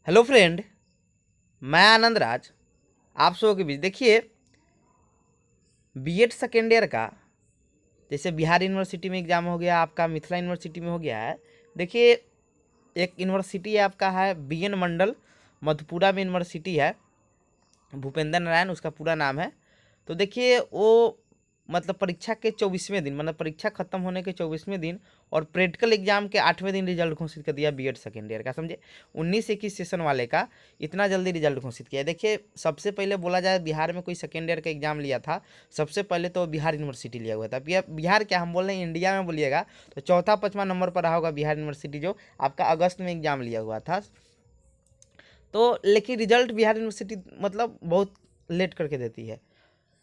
Hello friend, मैं आनंद राज आप सबों के बीच। देखिए, बीएड सेकेंड ईयर का जैसे बिहार यूनिवर्सिटी में एग्ज़ाम हो गया, आपका मिथिला यूनिवर्सिटी में हो गया है। देखिए, एक यूनिवर्सिटी है आपका है बीएन मंडल, मधुपुरा में यूनिवर्सिटी है, भूपेंद्र नारायण उसका पूरा नाम है। तो देखिए वो मतलब परीक्षा के 24वें दिन, मतलब परीक्षा खत्म होने के 24वें दिन और प्रैक्टिकल एग्जाम के 8वें दिन रिजल्ट घोषित कर दिया बीएड सेकेंड ईयर का। समझे, 19-21 सेशन वाले का इतना जल्दी रिजल्ट घोषित किया। देखिए, सबसे पहले बोला जाए बिहार में कोई सेकेंड ईयर का एग्जाम लिया था, सबसे पहले तो बिहार यूनिवर्सिटी लिया हुआ था। बिहार क्या हम बोल रहे हैं, इंडिया में बोलिएगा तो चौथा 5वां नंबर पर रहा होगा बिहार यूनिवर्सिटी, जो आपका अगस्त में एग्जाम लिया हुआ था। तो लेकिन रिजल्ट बिहार यूनिवर्सिटी मतलब बहुत लेट करके देती है।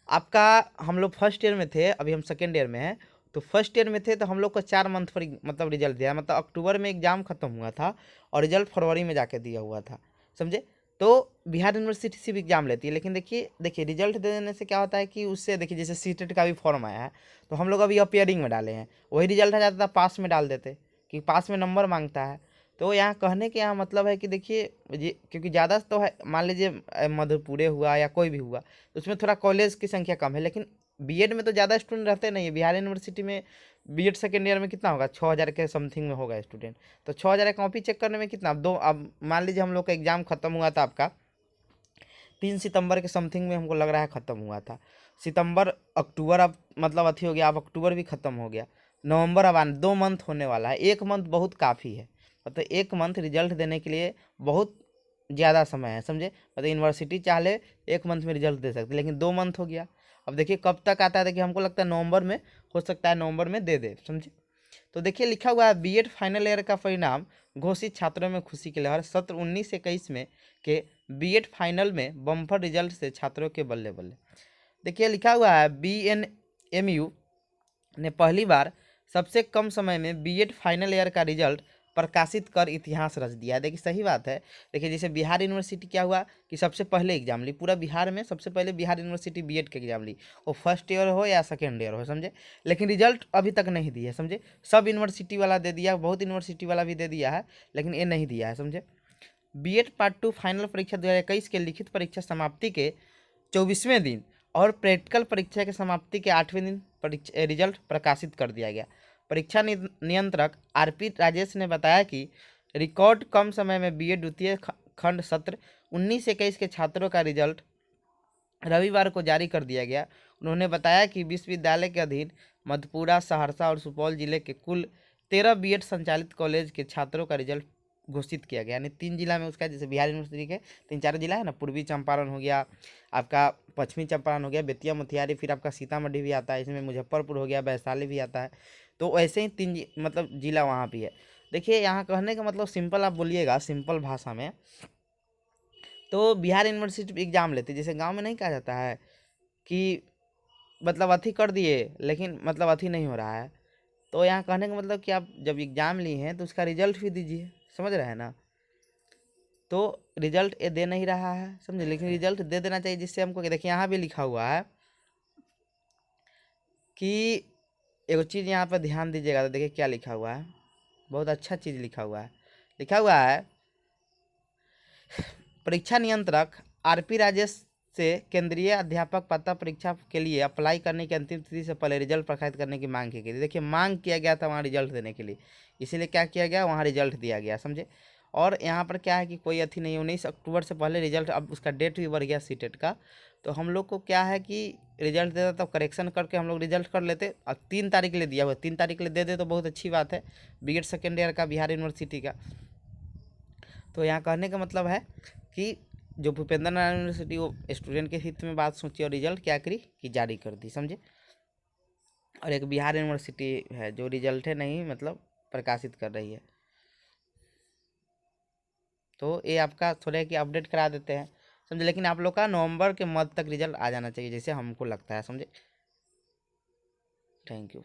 आपका हम लोग फर्स्ट ईयर में थे, अभी हम सेकेंड ईयर में हैं। तो फर्स्ट ईयर में थे तो हम लोग को 4 मंथ पर मतलब रिजल्ट दिया, मतलब अक्टूबर में एग्ज़ाम खत्म हुआ था और रिजल्ट फरवरी में जाके दिया हुआ था। समझे। तो बिहार यूनिवर्सिटी से भी एग्जाम लेती है, लेकिन देखिए देखिए रिजल्ट दे देने से क्या होता है कि उससे देखिए जैसे सीटेट का भी फॉर्म आया है, तो हम लोग अभी अपियरिंग में डाले हैं, वही रिजल्ट आ जाता था पास में डाल देते, कि पास में नंबर मांगता है। तो यहाँ कहने के यहाँ मतलब है कि देखिए क्योंकि ज़्यादा तो है, मान लीजिए मधुपुरे हुआ या कोई भी हुआ, तो उसमें थोड़ा कॉलेज की संख्या कम है, लेकिन बीएड में तो ज़्यादा स्टूडेंट रहते नहीं है। बिहार यूनिवर्सिटी में बीएड सेकेंड ईयर में कितना होगा, 6,000 के समथिंग में होगा स्टूडेंट। तो 6,000 कॉपी चेक करने में कितना, अब मान लीजिए हम लोग का एग्ज़ाम खत्म हुआ था आपका 3 सितंबर के समथिंग में, हमको लग रहा है ख़त्म हुआ था। सितंबर अक्टूबर अब मतलब अथी हो गया, अब अक्टूबर भी ख़त्म हो गया, नवंबर अब आने 2 मंथ होने वाला है। 1 मंथ बहुत काफ़ी है, मतलब 1 मंथ रिजल्ट देने के लिए बहुत ज़्यादा समय है। समझे, मतलब यूनिवर्सिटी चाहे 1 मंथ में रिजल्ट दे सकते, लेकिन 2 मंथ हो गया। अब देखिए कब तक आता है, देखिए हमको लगता है नवंबर में, हो सकता है नवंबर में दे दे। समझे। तो देखिए लिखा हुआ है बीएड फाइनल ईयर का परिणाम घोषित, छात्रों में खुशी की लहर। सत्र 19-21 में के बीएड फाइनल में बम्पर रिजल्ट से छात्रों के बल्ले बल्ले। देखिए लिखा हुआ है बीएनएमयू ने पहली बार सबसे कम समय में बीएड फाइनल ईयर का रिजल्ट प्रकाशित कर इतिहास रच दिया है। देखिए सही बात है। देखिए जैसे बिहार यूनिवर्सिटी क्या हुआ कि सबसे पहले एग्जाम ली, पूरा बिहार में सबसे पहले बिहार यूनिवर्सिटी बीएड के एग्जाम ली, वो फर्स्ट ईयर हो या सेकेंड ईयर हो। समझे, लेकिन रिजल्ट अभी तक नहीं दिया है। समझे, सब यूनिवर्सिटी वाला दे दिया, बहुत यूनिवर्सिटी वाला भी दे दिया है, लेकिन ये नहीं दिया है। समझे। बीएड पार्ट 2 फाइनल परीक्षा 2021 के लिखित परीक्षा समाप्ति के 24वें दिन और प्रैक्टिकल परीक्षा के समाप्ति के 8वें दिन रिजल्ट प्रकाशित कर दिया गया। परीक्षा नियंत्रक आरपी राजेश ने बताया कि रिकॉर्ड कम समय में बीएड द्वितीय खंड सत्र 19-21 के छात्रों का रिजल्ट रविवार को जारी कर दिया गया। उन्होंने बताया कि विश्वविद्यालय के अधीन मधुपुरा, सहरसा और सुपौल जिले के कुल 13 बीएड संचालित कॉलेज के छात्रों का रिजल्ट घोषित किया गया। यानी 3 जिला में उसका, जैसे बिहार यूनिवर्सिटी के 3-4 जिला है ना, पूर्वी चंपारण हो गया, आपका पश्चिमी चंपारण हो गया, बेतिया मोतिहारी, फिर आपका सीतामढ़ी भी आता है, इसमें मुजफ्फरपुर हो गया, वैशाली भी आता है। तो ऐसे ही मतलब जिला वहाँ भी है। देखिए यहाँ कहने का मतलब सिंपल आप बोलिएगा, सिंपल भाषा में, तो बिहार यूनिवर्सिटी एग्जाम लेते जैसे गांव में नहीं कहा जाता है कि मतलब अथी कर दिए लेकिन मतलब अथी नहीं हो रहा है। तो यहाँ कहने का मतलब कि आप जब एग्ज़ाम लिए हैं तो उसका रिजल्ट भी दीजिए। समझ रहे हैं ना। तो रिजल्ट ये दे नहीं रहा है, समझे, लेकिन रिजल्ट दे देना चाहिए, जिससे हमको देखिए यहाँ भी लिखा हुआ है कि एगो चीज़ यहाँ पर ध्यान दीजिएगा। तो देखिए क्या लिखा हुआ है, बहुत अच्छा चीज़ लिखा हुआ है। लिखा हुआ है परीक्षा नियंत्रक आरपी राजेश से केंद्रीय अध्यापक पता परीक्षा के लिए अप्लाई करने की अंतिम तिथि से पहले रिजल्ट प्रकाशित करने की मांग की गई। देखिए मांग किया गया था वहाँ रिजल्ट देने के लिए, इसीलिए क्या किया गया, वहाँ रिजल्ट दिया गया। समझे। और यहाँ पर क्या है कि कोई अथी नहीं, 19 अक्टूबर से पहले रिजल्ट, अब उसका डेट भी बढ़ गया सीटेट का। तो हम लोग को क्या है कि रिजल्ट देता तो करेक्शन करके हम लोग रिजल्ट कर लेते। अब 3 तारीख के लिए दिया हुआ, 3 तारीख के लिए दे दे तो बहुत अच्छी बात है, बीएड सेकेंड ईयर का बिहार यूनिवर्सिटी का। तो यहाँ कहने का मतलब है कि जो भूपेंद्र नारायण यूनिवर्सिटी वो स्टूडेंट के हित में बात सोची और रिजल्ट क्या करी कि जारी कर दी। समझे। और एक बिहार यूनिवर्सिटी है जो रिजल्ट है नहीं मतलब प्रकाशित कर रही है। तो ये आपका थोड़ा कि अपडेट करा देते हैं। समझे, लेकिन आप लोग का नवंबर के मध्य तक रिजल्ट आ जाना चाहिए जैसे हमको लगता है। समझे। Thank you.